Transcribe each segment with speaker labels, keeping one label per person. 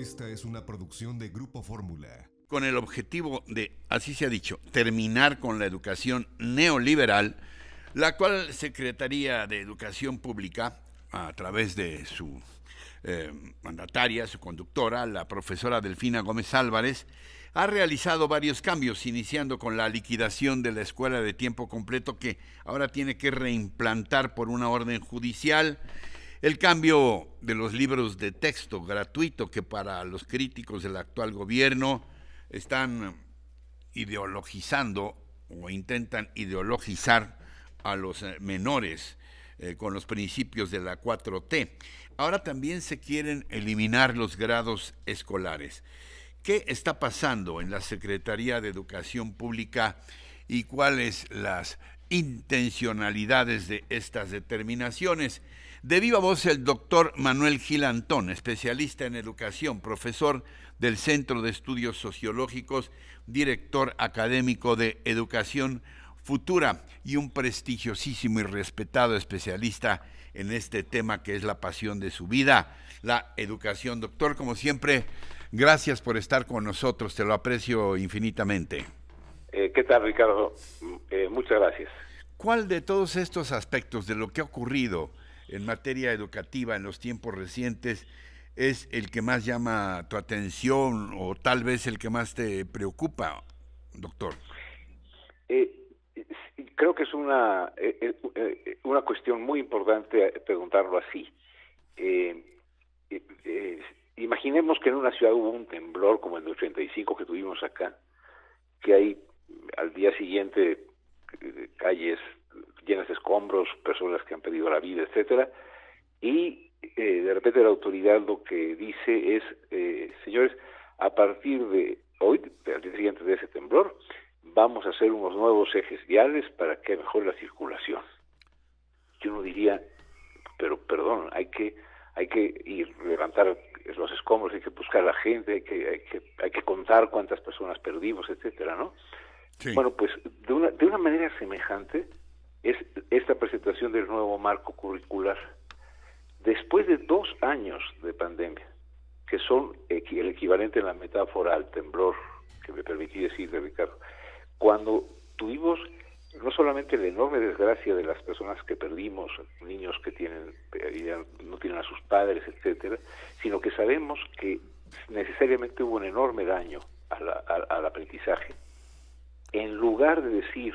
Speaker 1: Esta es una producción de Grupo Fórmula.
Speaker 2: Con el objetivo de, así se ha dicho, terminar con la educación neoliberal, la actual Secretaría de Educación Pública, a través de su mandataria, su conductora, la profesora Delfina Gómez Álvarez, ha realizado varios cambios, iniciando con la liquidación de la escuela de tiempo completo que ahora tiene que reimplantar por una orden judicial, el cambio de los libros de texto gratuito que para los críticos del actual gobierno están ideologizando o intentan ideologizar a los menores con los principios de la 4T. Ahora también se quieren eliminar los grados escolares. ¿Qué está pasando en la Secretaría de Educación Pública y cuáles las intencionalidades de estas determinaciones? De viva voz el doctor Manuel Gil Antón, especialista en educación, profesor del Centro de Estudios Sociológicos, director académico de Educación Futura y un prestigiosísimo y respetado especialista en este tema que es la pasión de su vida, la educación. Doctor, como siempre, gracias por estar con nosotros, te lo aprecio infinitamente.
Speaker 3: ¿Qué tal, Ricardo? Muchas gracias.
Speaker 2: ¿Cuál de todos estos aspectos de lo que ha ocurrido en materia educativa en los tiempos recientes es el que más llama tu atención o tal vez el que más te preocupa, doctor?
Speaker 3: Creo que es una cuestión muy importante preguntarlo así. Imaginemos que en una ciudad hubo un temblor como el de 85 que tuvimos acá, que hay al día siguiente calles llenas de escombros, personas que han perdido la vida, etcétera, y de repente la autoridad lo que dice es, señores, a partir de hoy, al día siguiente de ese temblor, vamos a hacer unos nuevos ejes viales para que mejore la circulación. Yo no diría, pero perdón, hay que ir levantar los escombros, hay que buscar a la gente, hay que contar cuántas personas perdimos, etcétera, ¿no? Sí. Bueno, pues de una manera semejante es esta presentación del nuevo marco curricular. Después de 2 años de pandemia, que son el equivalente en la metáfora al temblor, que me permití decir, Ricardo, cuando tuvimos no solamente la enorme desgracia de las personas que perdimos, niños que ya no tienen a sus padres, etcétera, sino que sabemos que necesariamente hubo un enorme daño al aprendizaje. En lugar de decir,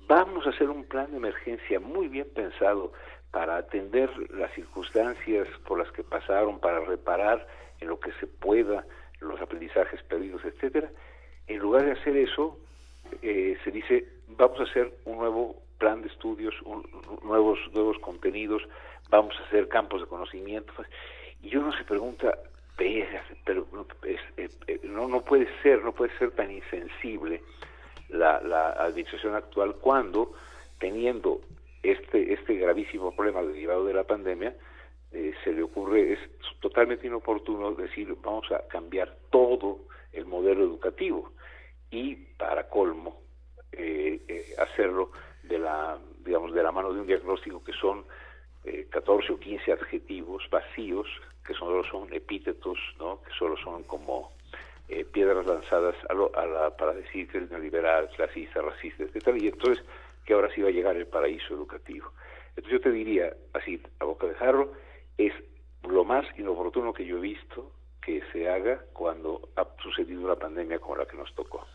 Speaker 3: vamos a hacer un plan de emergencia muy bien pensado para atender las circunstancias por las que pasaron, para reparar en lo que se pueda los aprendizajes perdidos, etcétera, en lugar de hacer eso, se dice, vamos a hacer un nuevo plan de estudios, nuevos contenidos, vamos a hacer campos de conocimiento, y uno se pregunta, pero no puede ser tan insensible la administración actual cuando, teniendo este gravísimo problema derivado de la pandemia, se le ocurre, es totalmente inoportuno decir, vamos a cambiar todo el modelo educativo. Y para colmo, hacerlo de la mano de un diagnóstico que son 14 o 15 adjetivos vacíos, que solo son epítetos, ¿no? Que solo son como piedras lanzadas para decir que es neoliberal, clasista, racista, etcétera, y entonces que ahora sí va a llegar el paraíso educativo. Entonces yo te diría, así, a boca de jarro, es lo más inoportuno que yo he visto que se haga cuando ha sucedido una pandemia como la que nos tocó.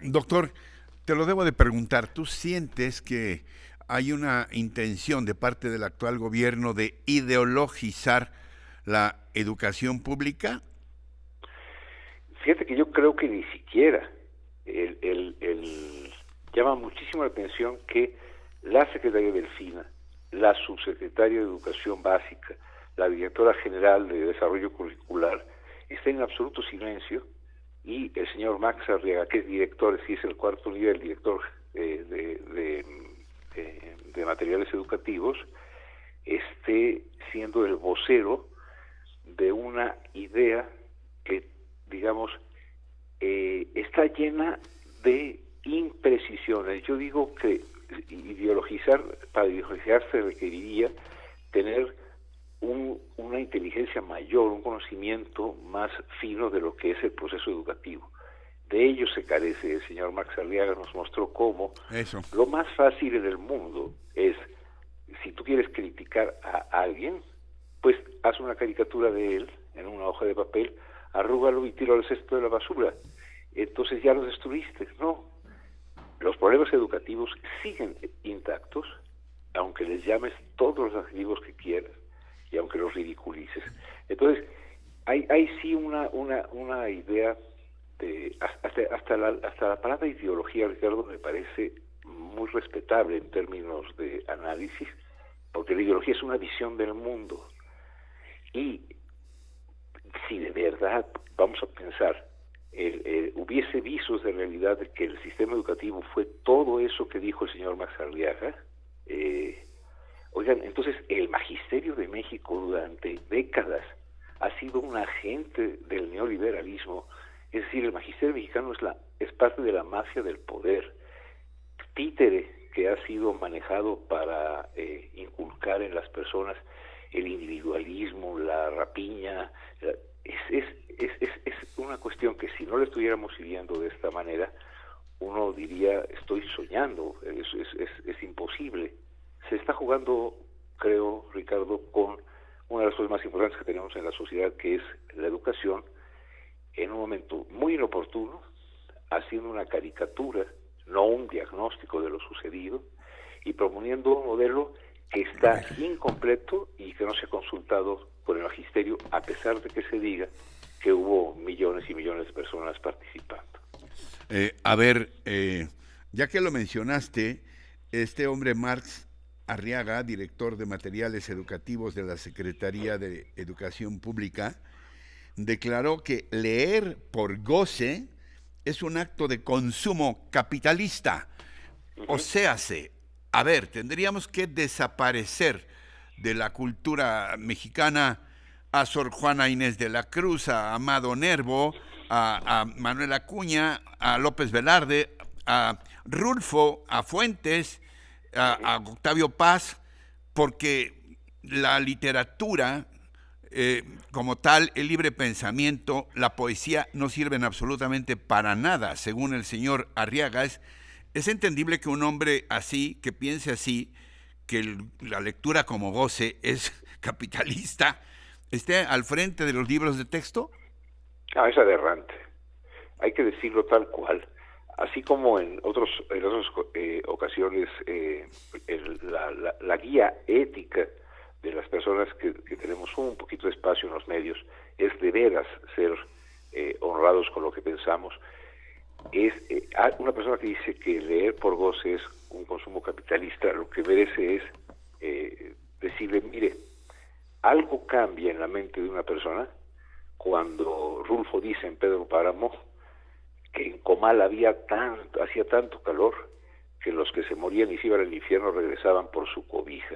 Speaker 2: Doctor, te lo debo de preguntar, ¿tú sientes que hay una intención de parte del actual gobierno de ideologizar la educación pública?
Speaker 3: Fíjate que yo creo que ni siquiera. Llama muchísimo la atención que la secretaria Delfina, la subsecretaria de Educación Básica, la directora general de Desarrollo Curricular, está en absoluto silencio, y el señor Max Arriaga, que es director, sí es el cuarto nivel, director de materiales educativos, esté siendo el vocero de una idea que, digamos, está llena de imprecisiones. Yo digo que para ideologizar se requeriría tener una inteligencia mayor, un conocimiento más fino de lo que es el proceso educativo. De ello se carece. El señor Marx Arriaga nos mostró cómo lo más fácil en el mundo es, si tú quieres criticar a alguien, pues haz una caricatura de él en una hoja de papel, arrúgalo y tíralo al cesto de la basura. Entonces ya lo destruiste. No. Los problemas educativos siguen intactos, aunque les llames todos los adjetivos que quieras y aunque los ridiculices. Entonces, hay sí una idea de hasta la palabra ideología, Ricardo, me parece muy respetable en términos de análisis, porque la ideología es una visión del mundo. Y si de verdad vamos a pensar, hubiese visos de realidad de que el sistema educativo fue todo eso que dijo el señor Max Arriaga, oigan, entonces el magisterio de México durante décadas ha sido un agente del neoliberalismo. Es decir, el magisterio mexicano es parte de la mafia del poder, títere que ha sido manejado para inculcar en las personas el individualismo, la rapiña. Es una cuestión que si no la estuviéramos viviendo de esta manera, uno diría, estoy soñando, es imposible. Se está jugando, creo, Ricardo, con una de las cosas más importantes que tenemos en la sociedad, que es la educación, en un momento muy inoportuno, haciendo una caricatura, no un diagnóstico de lo sucedido, y proponiendo un modelo que está incompleto y que no se ha consultado con el magisterio, a pesar de que se diga que hubo millones y millones de personas participando.
Speaker 2: Ya que lo mencionaste, este hombre Marx Arriaga, director de materiales educativos de la Secretaría de Educación Pública, declaró que leer por goce es un acto de consumo capitalista. O séase, tendríamos que desaparecer de la cultura mexicana a Sor Juana Inés de la Cruz, a Amado Nervo, a Manuel Acuña, a López Velarde, a Rulfo, a Fuentes, a Octavio Paz, porque la literatura como tal, el libre pensamiento, la poesía no sirven absolutamente para nada, según el señor Arriaga. Es entendible que un hombre así, que piense así, que la lectura como goce es capitalista, esté al frente de los libros de texto.
Speaker 3: Es aberrante. Hay que decirlo tal cual. Así como en otras ocasiones la guía ética de las personas que tenemos un poquito de espacio en los medios es de veras ser honrados con lo que pensamos. Es una persona que dice que leer por goce es un consumo capitalista, lo que merece es decirle, mire, algo cambia en la mente de una persona cuando Rulfo dice en Pedro Páramo que en Comal hacía tanto calor que los que se morían y se iban al infierno regresaban por su cobija.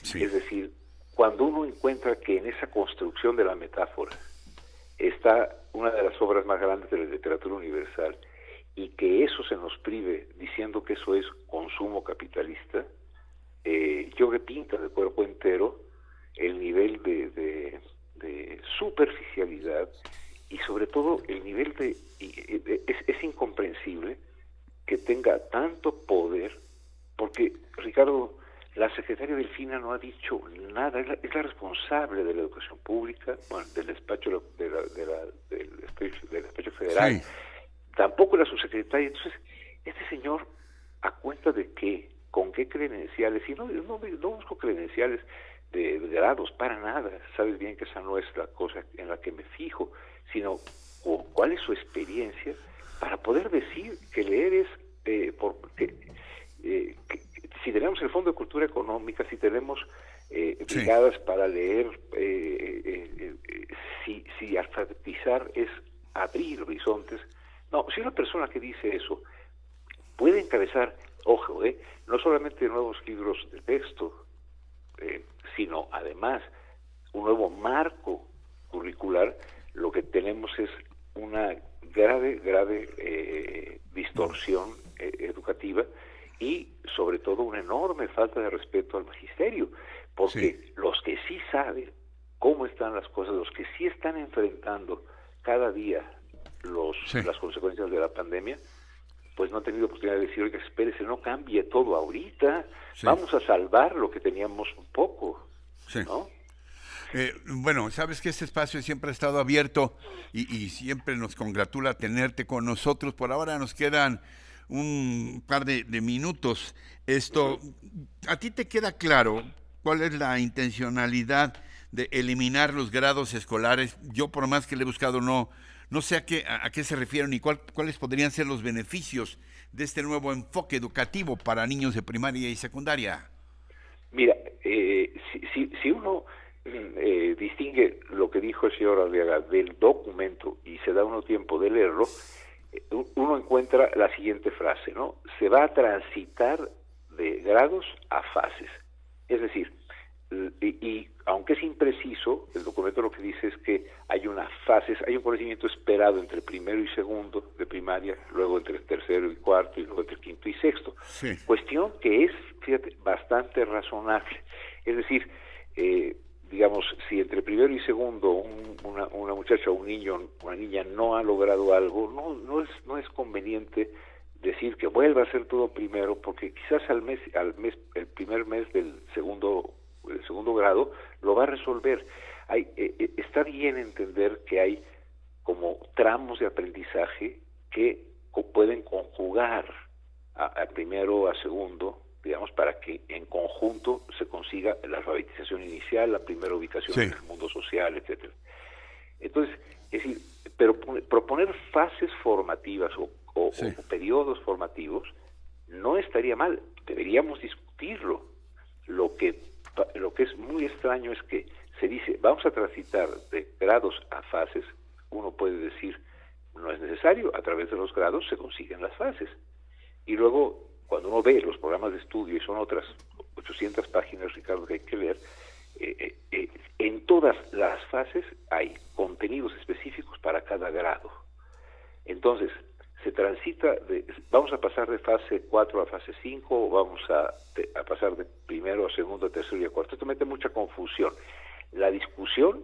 Speaker 3: Sí. Es decir, cuando uno encuentra que en esa construcción de la metáfora está una de las obras más grandes de la literatura universal y que eso se nos prive diciendo que eso es consumo capitalista, yo que pinta de cuerpo entero el nivel de superficialidad y sobre todo el nivel es incomprensible que tenga tanto poder, porque Ricardo, la secretaria Delfina no ha dicho nada, es la responsable de la educación pública, del despacho del despacho federal, sí. Tampoco la subsecretaria. Entonces, este señor, ¿a cuenta de qué? ¿Con qué credenciales? Y no busco credenciales de grados, para nada, sabes bien que esa no es la cosa en la que me fijo, sino cuál es su experiencia para poder decir que leer es, si tenemos el Fondo de Cultura Económica, si tenemos brigadas sí. para leer, si alfabetizar es abrir horizontes. No, si una persona que dice eso puede encabezar, ojo, no solamente nuevos libros de texto, sino además un nuevo marco curricular, lo que tenemos es una grave distorsión educativa y sobre todo una enorme falta de respeto al magisterio, porque los que sí saben cómo están las cosas, los que sí están enfrentando cada día las consecuencias de la pandemia, pues no han tenido oportunidad de decir, oiga, espérese, no cambie todo ahorita, vamos a salvar lo que teníamos un poco, ¿no?
Speaker 2: Bueno, sabes que este espacio siempre ha estado abierto y siempre nos congratula tenerte con nosotros. Por ahora nos quedan un par de minutos. ¿A ti te queda claro cuál es la intencionalidad de eliminar los grados escolares? Yo, por más que le he buscado, no sé a qué se refieren y cuáles podrían ser los beneficios de este nuevo enfoque educativo para niños de primaria y secundaria.
Speaker 3: Mira, si uno distingue lo que dijo el señor Arriaga del documento y se da uno tiempo de leerlo, uno encuentra la siguiente frase, ¿no? Se va a transitar de grados a fases. Es decir, y aunque es impreciso, el documento lo que dice es que hay unas fases, hay un conocimiento esperado entre primero y segundo de primaria, luego entre tercero y cuarto, y luego entre quinto y sexto. Sí. Cuestión que es, fíjate, bastante razonable. Es decir, digamos, si entre primero y segundo una muchacha, un niño, una niña no ha logrado algo, no es conveniente decir que vuelva a hacer todo primero, porque quizás el primer mes del segundo grado lo va a resolver. Está bien entender que hay como tramos de aprendizaje que pueden conjugar a primero, a segundo, digamos, para que en conjunto se consiga la alfabetización inicial, la primera ubicación en el mundo social, etcétera. Entonces, es decir, pero proponer fases formativas o periodos formativos no estaría mal, deberíamos discutirlo. Lo que es muy extraño es que se dice, vamos a transitar de grados a fases. Uno puede decir, no es necesario, a través de los grados se consiguen las fases. Y luego, cuando uno ve los programas de estudio, y son otras 800 páginas, Ricardo, que hay que leer, en todas las fases hay contenidos específicos para cada grado. Entonces, se transita, vamos a pasar de fase 4 a fase 5, o vamos a pasar de primero a segundo, a tercero y a cuarto. Esto mete mucha confusión. La discusión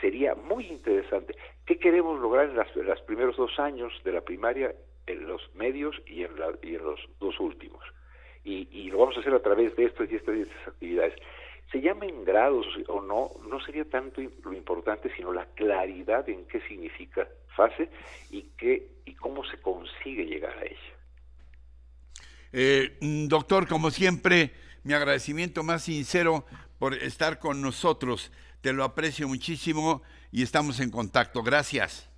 Speaker 3: sería muy interesante. ¿Qué queremos lograr en los primeros 2 años de la primaria, en los medios y en los 2 últimos? Y lo vamos a hacer a través de estas y estas actividades. Se llamen grados o no sería tanto lo importante, sino la claridad en qué significa fase y cómo se consigue llegar a ella.
Speaker 2: Doctor, como siempre, mi agradecimiento más sincero por estar con nosotros. Te lo aprecio muchísimo y estamos en contacto. Gracias.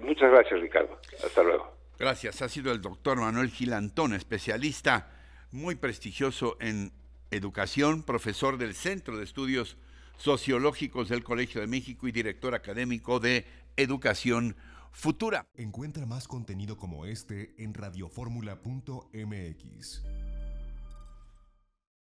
Speaker 3: Muchas gracias, Ricardo. Hasta luego.
Speaker 2: Gracias. Ha sido el doctor Manuel Gil Antón, especialista muy prestigioso en educación, profesor del Centro de Estudios Sociológicos del Colegio de México y director académico de Educación Futura.
Speaker 1: Encuentra más contenido como este en radioformula.mx.